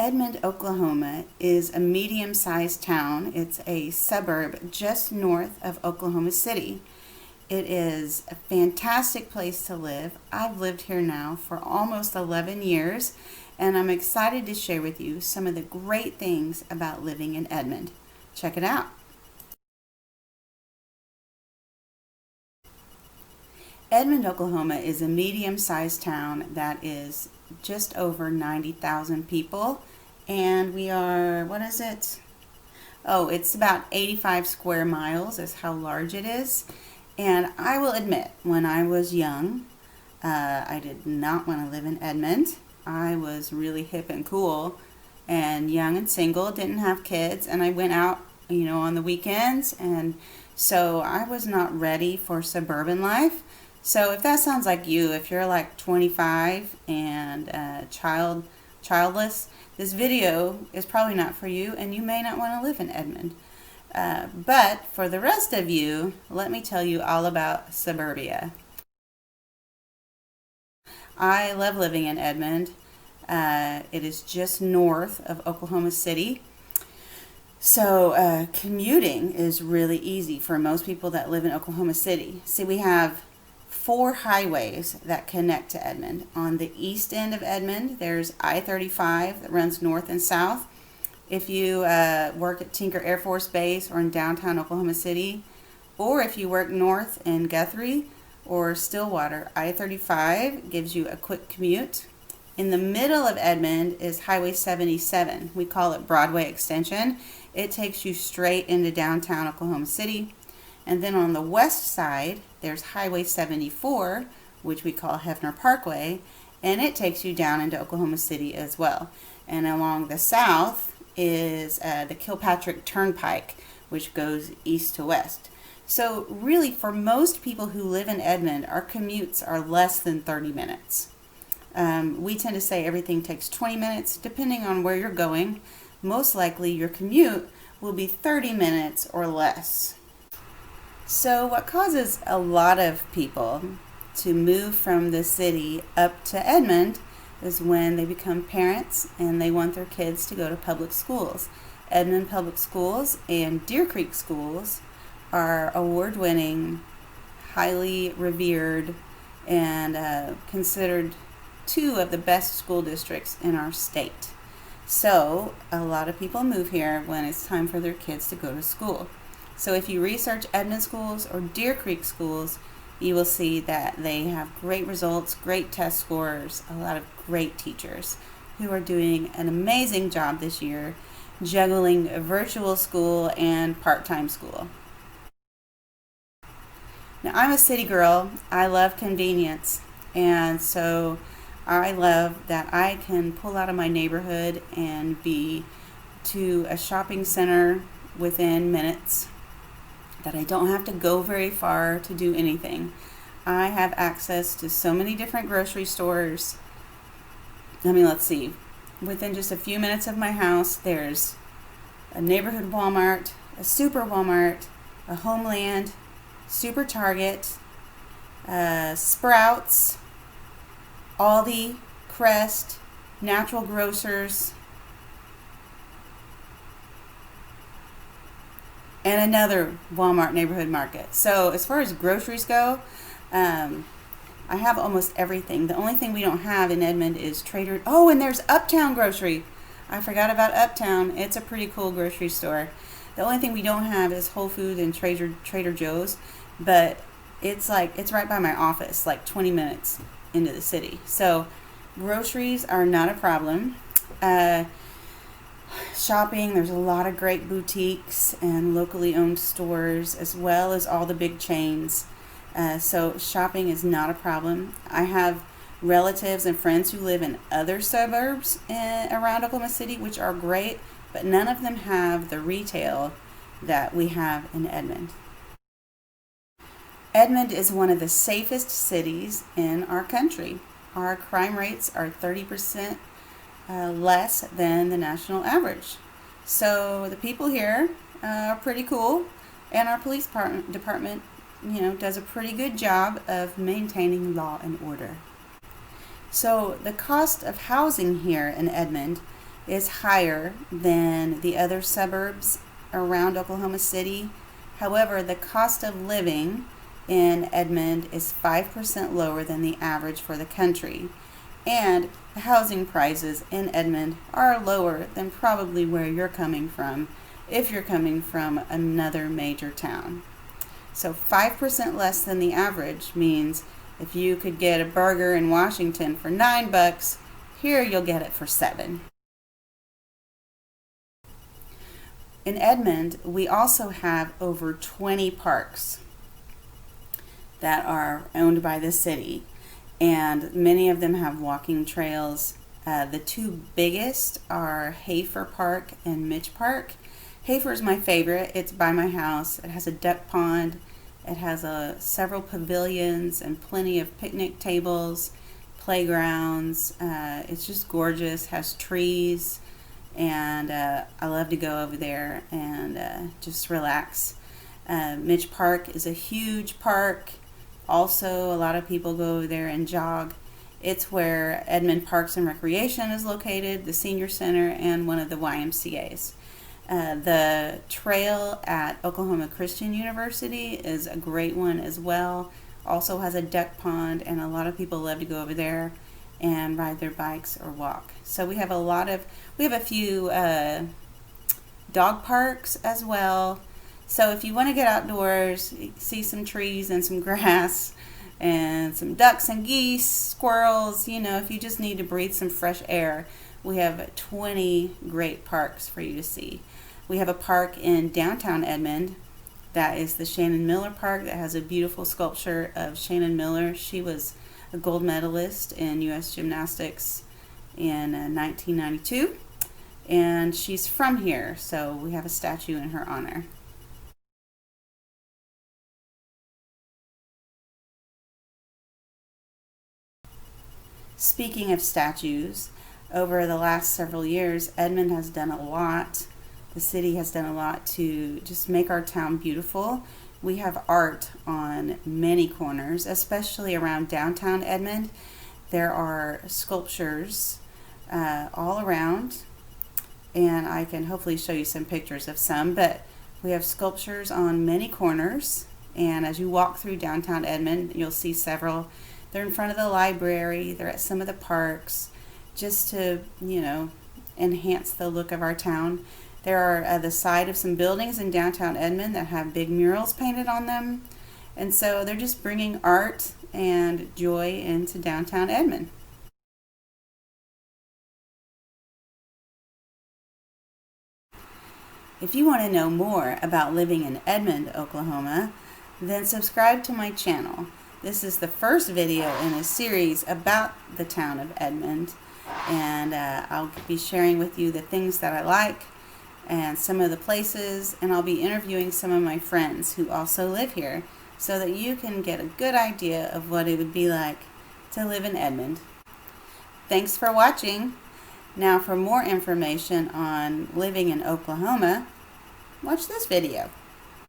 Edmond, Oklahoma is a medium-sized town. It's a suburb just north of Oklahoma City. It is a fantastic place to live. I've lived here now for almost 11 years, and I'm excited to share with you some of the great things about living in Edmond. Check it out. Edmond, Oklahoma is a medium-sized town that is just over 90,000 people, and we are, what is it? Oh, it's about 85 square miles is how large it is. And I will admit, when I was young, I did not want to live in Edmond. I was really hip and cool and young and single, didn't have kids, and I went out, on the weekends, and so I was not ready for suburban life. So if that sounds like you, if you're like 25 and childless, this video is probably not for you, and you may not want to live in Edmond. But for the rest of you, let me tell you all about suburbia. I love living in Edmond. It is just north of Oklahoma City. So commuting is really easy for most people that live in Oklahoma City. See, we have 4 highways that connect to Edmond. On the east end of Edmond, there's I-35 that runs north and south. If you work at Tinker Air Force Base or in downtown Oklahoma City, or if you work north in Guthrie or Stillwater, I-35 gives you a quick commute. In the middle of Edmond is Highway 77. We call it Broadway Extension. It takes you straight into downtown Oklahoma City. And then on the west side, there's Highway 74, which we call Hefner Parkway, and it takes you down into Oklahoma City as well. And along the south is the Kilpatrick Turnpike, which goes east to west. So really, for most people who live in Edmond, our commutes are less than 30 minutes. We tend to say everything takes 20 minutes, depending on where you're going. Most likely your commute will be 30 minutes or less. So what causes a lot of people to move from the city up to Edmond is when they become parents and they want their kids to go to public schools. Edmond Public Schools and Deer Creek Schools are award-winning, highly revered, and considered 2 of the best school districts in our state. So a lot of people move here when it's time for their kids to go to school. So if you research Edmond schools or Deer Creek schools, you will see that they have great results, great test scores, a lot of great teachers who are doing an amazing job this year juggling a virtual school and part-time school. Now, I'm a city girl. I love convenience, and so I love that I can pull out of my neighborhood and be to a shopping center within minutes, that I don't have to go very far to do anything. I have access to so many different grocery stores. Let's see. Within just a few minutes of my house, there's a neighborhood Walmart, a super Walmart, a Homeland, Super Target, Sprouts, Aldi, Crest, Natural Grocers, and another Walmart neighborhood market. So as far as groceries go, I have almost everything. The only thing we don't have in Edmond is Trader. Oh, and there's Uptown Grocery. I forgot about Uptown. It's a pretty cool grocery store. The only thing we don't have is Whole Foods and Trader Joe's, but it's right by my office, like 20 minutes into the city. So groceries are not a problem. Shopping, there's a lot of great boutiques and locally owned stores, as well as all the big chains. So shopping is not a problem. I have relatives and friends who live in other suburbs around Oklahoma City, which are great, but none of them have the retail that we have in Edmond. Edmond is one of the safest cities in our country. Our crime rates are 30% less than the national average. So the people here are pretty cool, and our police department, does a pretty good job of maintaining law and order. So the cost of housing here in Edmond is higher than the other suburbs around Oklahoma City. However, the cost of living in Edmond is 5% lower than the average for the country. And the housing prices in Edmond are lower than probably where you're coming from if you're coming from another major town. So 5% less than the average means if you could get a burger in Washington for $9, here you'll get it for $7. In Edmond, we also have over 20 parks that are owned by the city, and many of them have walking trails. The two biggest are Hafer Park and Mitch Park. Hafer is my favorite. It's by my house. It has a duck pond. It has several pavilions and plenty of picnic tables, playgrounds. It's just gorgeous, has trees, and I love to go over there and just relax. Mitch Park is a huge park. Also, a lot of people go over there and jog. It's where Edmond Parks and Recreation is located, the senior center, and one of the YMCAs. The trail at Oklahoma Christian University is a great one as well. Also has a duck pond, and a lot of people love to go over there and ride their bikes or walk. So we have a few dog parks as well. So if you want to get outdoors, see some trees and some grass and some ducks and geese, squirrels, if you just need to breathe some fresh air, we have 20 great parks for you to see. We have a park in downtown Edmond that is the Shannon Miller Park that has a beautiful sculpture of Shannon Miller. She was a gold medalist in U.S. gymnastics in 1992, and she's from here, so we have a statue in her honor. Speaking of statues, over the last several years, Edmond has done a lot. The city has done a lot to just make our town beautiful. We have art on many corners, especially around downtown Edmond. There are sculptures all around, and I can hopefully show you some pictures of some, but we have sculptures on many corners, and as you walk through downtown Edmond, you'll see several. They're in front of the library, they're at some of the parks, just to, enhance the look of our town. There are the side of some buildings in downtown Edmond that have big murals painted on them. And so they're just bringing art and joy into downtown Edmond. If you want to know more about living in Edmond, Oklahoma, then subscribe to my channel. This is the first video in a series about the town of Edmond, and I'll be sharing with you the things that I like and some of the places, and I'll be interviewing some of my friends who also live here so that you can get a good idea of what it would be like to live in Edmond. Thanks for watching. Now for more information on living in Oklahoma, watch this video.